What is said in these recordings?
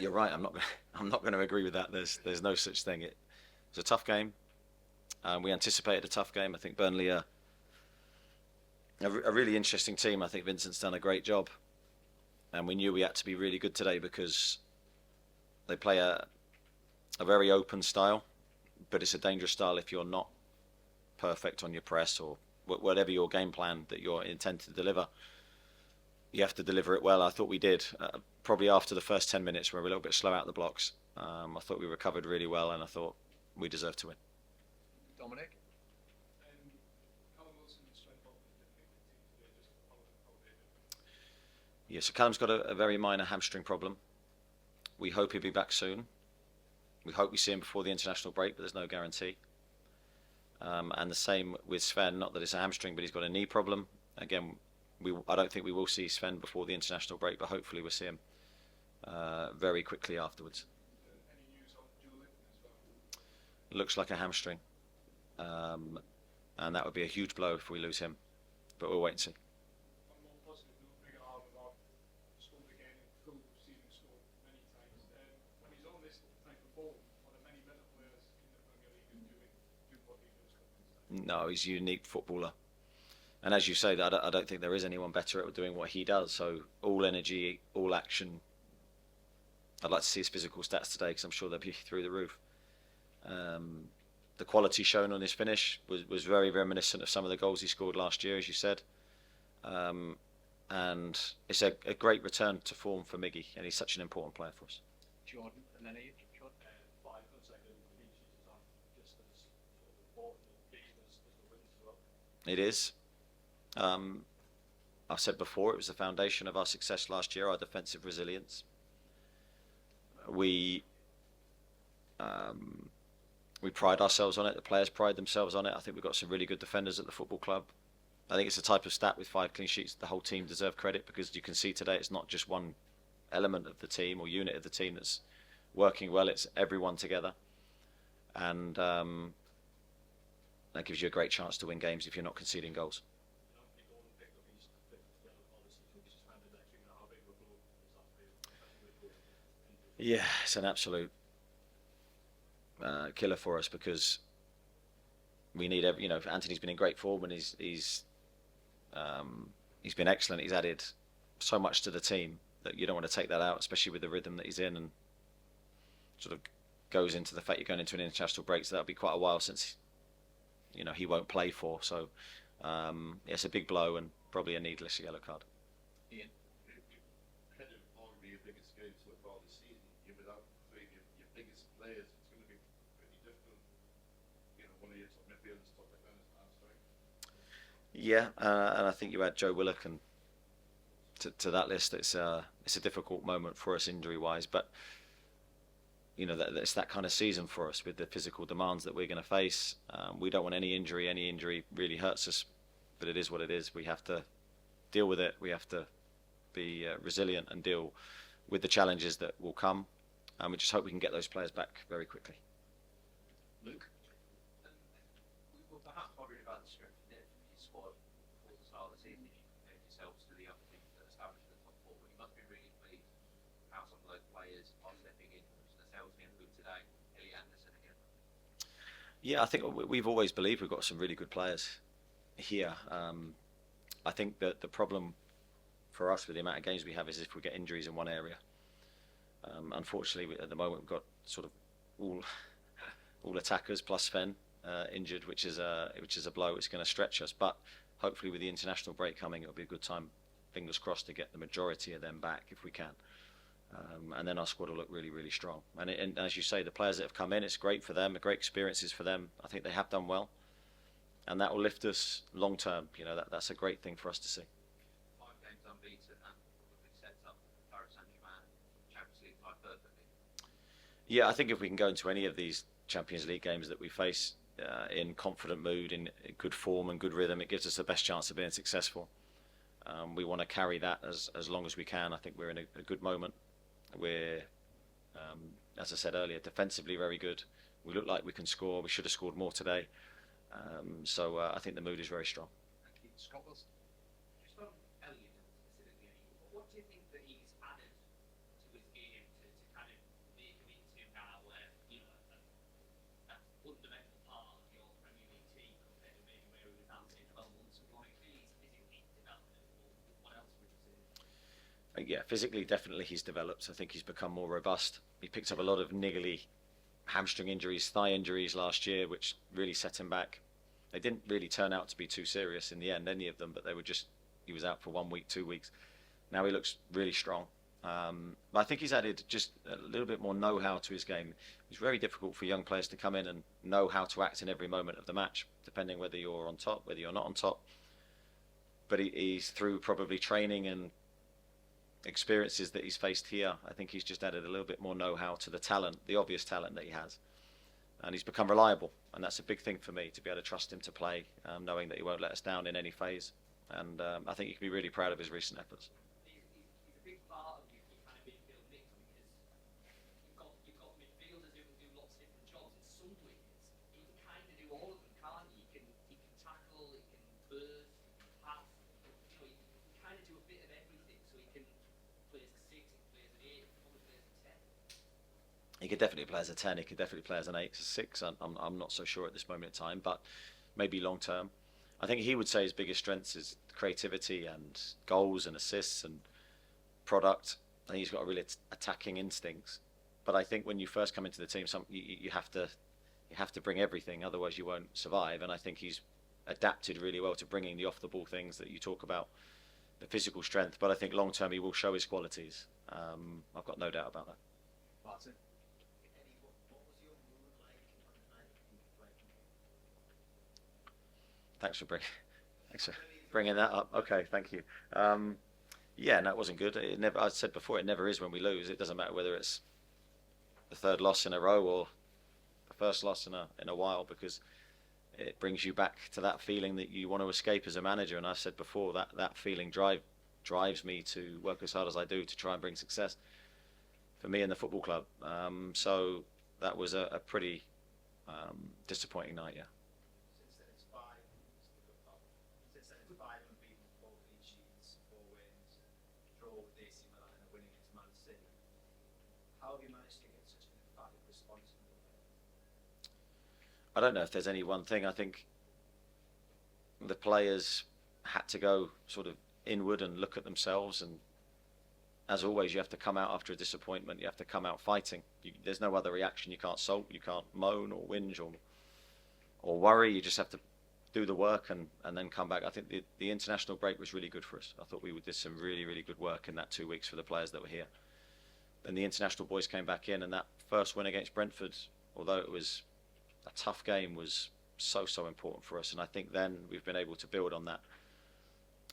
You're right. I'm not going to agree with that. There's no such thing. It was a tough game. We anticipated a tough game. I think Burnley are a really interesting team. I think Vincent's done a great job, and we knew we had to be really good today because they play a very open style, but it's a dangerous style if you're not perfect on your press or whatever your game plan that you're intended to deliver. You have to deliver it well. I thought we did. Probably after the first 10 minutes, we were a little bit slow out the blocks. I thought we recovered really well, and I thought we deserved to win. Dominic? Yeah, so Callum's got a very minor hamstring problem. We hope he'll be back soon. We hope we see him before the international break, but there's no guarantee. And the same with Sven, not that it's a hamstring, but he's got a knee problem. Again, I don't think we will see Sven before the international break, but hopefully we'll see him very quickly afterwards. Any news on Julian as well? Looks like a hamstring. And that would be a huge blow if we lose him. But we'll wait and see. On a more positive note, bring Almirón scored again in full season, scored many times. When he's on this type of form, are there many better players in the Premier League who do what he does? No, he's a unique footballer. And as you say, I don't think there is anyone better at doing what he does. So all energy, all action. I'd like to see his physical stats today because I'm sure they'll be through the roof. The quality shown on his finish was very reminiscent of some of the goals he scored last year, as you said. And it's a great return to form for Miggy, and he's such an important player for us. Jordan, and then Jordan. 5 consecutive clean sheets is just as sort of important and big as the wins as well. It is. I've said before, it was the foundation of our success last year, our defensive resilience. We pride ourselves on it. The players pride themselves on it. I think we've got some really good defenders at the football club. I think it's a type of stat with 5 clean sheets. The whole team deserve credit because you can see today it's not just one element of the team or unit of the team that's working well. It's everyone together. And that gives you a great chance to win games if you're not conceding goals. Yeah, it's an absolute killer for us because we need Anthony's been in great form and he's been excellent. He's added so much to the team that you don't want to take that out, especially with the rhythm that he's in, and sort of goes into the fact you're going into an international break, so that'll be quite a while since he won't play for. So it's a big blow and probably a needless yellow card. Ian? Kind of arguably your biggest game so far this season. You're without three of your biggest players. It's going to be pretty difficult. One of your top midfielders, top defenders, right? Yeah, and I think you add Joe Willock and to that list. It's a difficult moment for us injury-wise, but it's that kind of season for us with the physical demands that we're going to face. We don't want any injury. Any injury really hurts us, but it is what it is. We have to deal with it. We have to be resilient and deal with the challenges that will come. And we just hope we can get those players back very quickly. Luke? We were perhaps worried about the strength of your squad before the start of the season if you compared yourselves to the other teams that established the top four. But you must be really pleased how some of those players are stepping in. Lascelles being good today, Elliot Anderson again. Yeah, I think we've always believed we've got some really good players here. I think that the problem for us with the amount of games we have is if we get injuries in one area. Unfortunately, at the moment we've got sort of all attackers plus Sven injured, which is a blow. It's going to stretch us, but hopefully with the international break coming, it'll be a good time. Fingers crossed to get the majority of them back if we can, and then our squad will look really, really strong. And as you say, the players that have come in, it's great for them, great experiences for them. I think they have done well, and that will lift us long term. That's a great thing for us to see. 5 games unbeaten and probably sets up Paris Saint-Germain Champions League quite perfectly. Yeah, I think if we can go into any of these Champions League games that we face in confident mood, in good form and good rhythm, it gives us the best chance of being successful. We want to carry that as long as we can. I think we're in a good moment. We're, as I said earlier, defensively very good. We look like we can score. We should have scored more today. So I think the mood is very strong. Thank you. Scott Wilson? Just on Elliot specifically, what do you think that he's added to his game to kind of yeah, physically, definitely he's developed. I think he's become more robust. He picked up a lot of niggly hamstring injuries, thigh injuries last year, which really set him back. They didn't really turn out to be too serious in the end, any of them, but they were just, he was out for 1 week, 2 weeks. Now he looks really strong. But I think he's added just a little bit more know-how to his game. It's very difficult for young players to come in and know how to act in every moment of the match, depending whether you're on top, whether you're not on top. But he's through probably training and experiences that he's faced here. I think he's just added a little bit more know-how to the talent, the obvious talent that he has. And he's become reliable, and that's a big thing for me, to be able to trust him to play, knowing that he won't let us down in any phase. And I think you can be really proud of his recent efforts. He's a big part of your kind of midfield mix, because you've got midfielders who can do lots of different jobs. In some ways, he can kind of do all of them, can't he? He can tackle, he can burst, he can pass. You know, he can kind of do a bit of everything. So he can play as a 6, he can play as an 8, he can probably play as a 10. He could definitely play as a 10, he could definitely play as an 8, 6. I'm not so sure at this moment in time, but maybe long term. I think he would say his biggest strengths is creativity and goals and assists and product. I think he's got a really attacking instincts. But I think when you first come into the team, you have to bring everything, otherwise you won't survive. And I think he's adapted really well to bringing the off-the-ball things that you talk about, the physical strength. But I think long term he will show his qualities. I've got no doubt about that. Martin? Eddie, what was your mood like on the night you played? Thanks for bringing that up. Okay, thank you. Yeah, no, it wasn't good. It never. I said before, it never is when we lose. It doesn't matter whether it's the third loss in a row or the first loss in a while, because it brings you back to that feeling that you want to escape as a manager. And I've said before that feeling drives me to work as hard as I do to try and bring success for me and the football club. So that was a pretty disappointing night. Yeah. Since then it's 5 unbeaten, 4 clean sheets, 4 wins, draw with AC Milan and a win against Man City. How have you managed to get such an emphatic response from the players? I don't know if there's any one thing. I think the players had to go sort of inward and look at themselves, and as always, you have to come out after a disappointment. You have to come out fighting. There's no other reaction. You can't sulk, you can't moan or whinge or worry. You just have to do the work and then come back. I think the international break was really good for us. I thought we did some really, really good work in that 2 weeks for the players that were here. Then the international boys came back in, and that first win against Brentford, although it was a tough game, was so important for us. And I think then we've been able to build on that.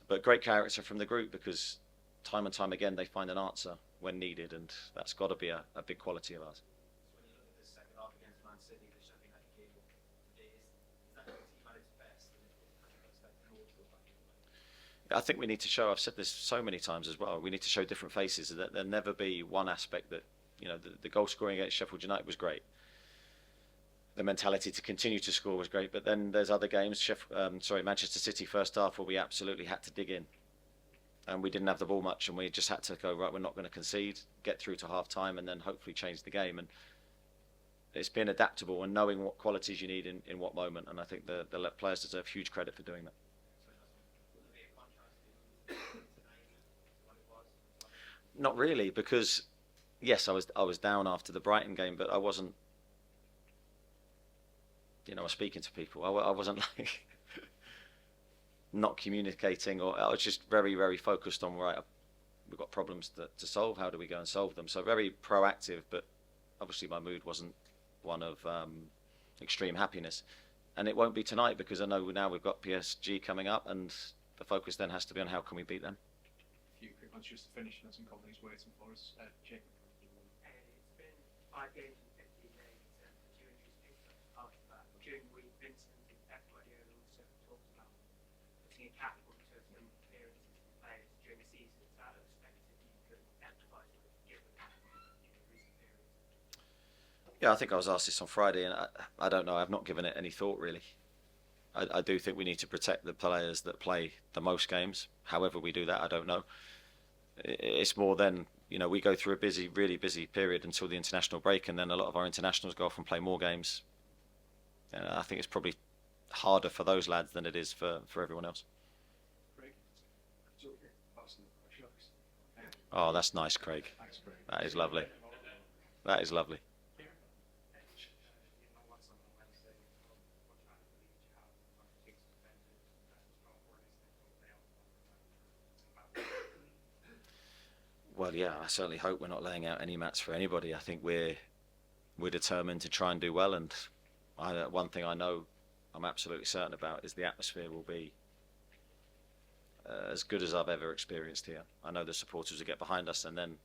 But great character from the group, because time and time again they find an answer when needed, and that's got to be a big quality of ours. So when you look at the second half against Man City, which I think that you gave up today, is that the team at its best? And I think that's like an ultra back in the way. I think we need to show, I've said this so many times as well, we need to show different faces. That there'll never be one aspect that, you know, the goal scoring against Sheffield United was great. The mentality to continue to score was great, but then there's other games, Manchester City first half, where we absolutely had to dig in. And we didn't have the ball much, and we just had to go, right, we're not going to concede, get through to half time, and then hopefully change the game. And it's been adaptable and knowing what qualities you need in what moment. And I think the players deserve huge credit for doing that. Will there be a contrast to tonight to what it was? Not really, because yes, I was down after the Brighton game, but I wasn't, you know, I was speaking to people. I wasn't like not communicating, or I was just very, very focused on, right, we've got problems to solve. How do we go and solve them? So very proactive, but obviously my mood wasn't one of extreme happiness. And it won't be tonight, because I know now we've got PSG coming up, and the focus then has to be on how can we beat them. A few quick ones just to finish, and some companies waiting for us. Jake. It's been 5 games in 15 days, and a few injuries picked up after that. During the week, Vincent and Pep Guardiola also talked about putting a cap on certain appearances from players during the season. Is that a perspective you could empathise with, given recent periods? Yeah, I think I was asked this on Friday, and I don't know. I've not given it any thought, really. I do think we need to protect the players that play the most games. However we do that, I don't know. It's more than, you know, we go through a really busy period until the international break, and then a lot of our internationals go off and play more games. And I think it's probably harder for those lads than it is for everyone else. Craig. Oh, that's nice, Craig. Thanks, Greg. That is lovely. That is lovely. Well, yeah, I certainly hope we're not laying out any mats for anybody. I think we're determined to try and do well, and one thing I know I'm absolutely certain about is the atmosphere will be as good as I've ever experienced here. I know the supporters will get behind us, and then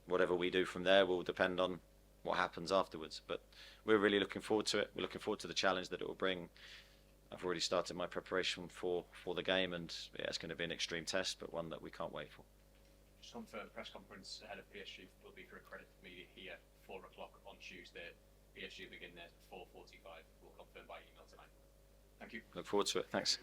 whatever we do from there will depend on what happens afterwards. But we're really looking forward to it. We're looking forward to the challenge that it will bring. I've already started my preparation for the game, and yeah, it's going to be an extreme test, but one that we can't wait for. Just confirm press conference ahead of PSG will be for accredited media here, 4 o'clock on Tuesday. PSG begin there at 4:45. We'll confirm by email tonight. Thank you. Look forward to it. Thanks.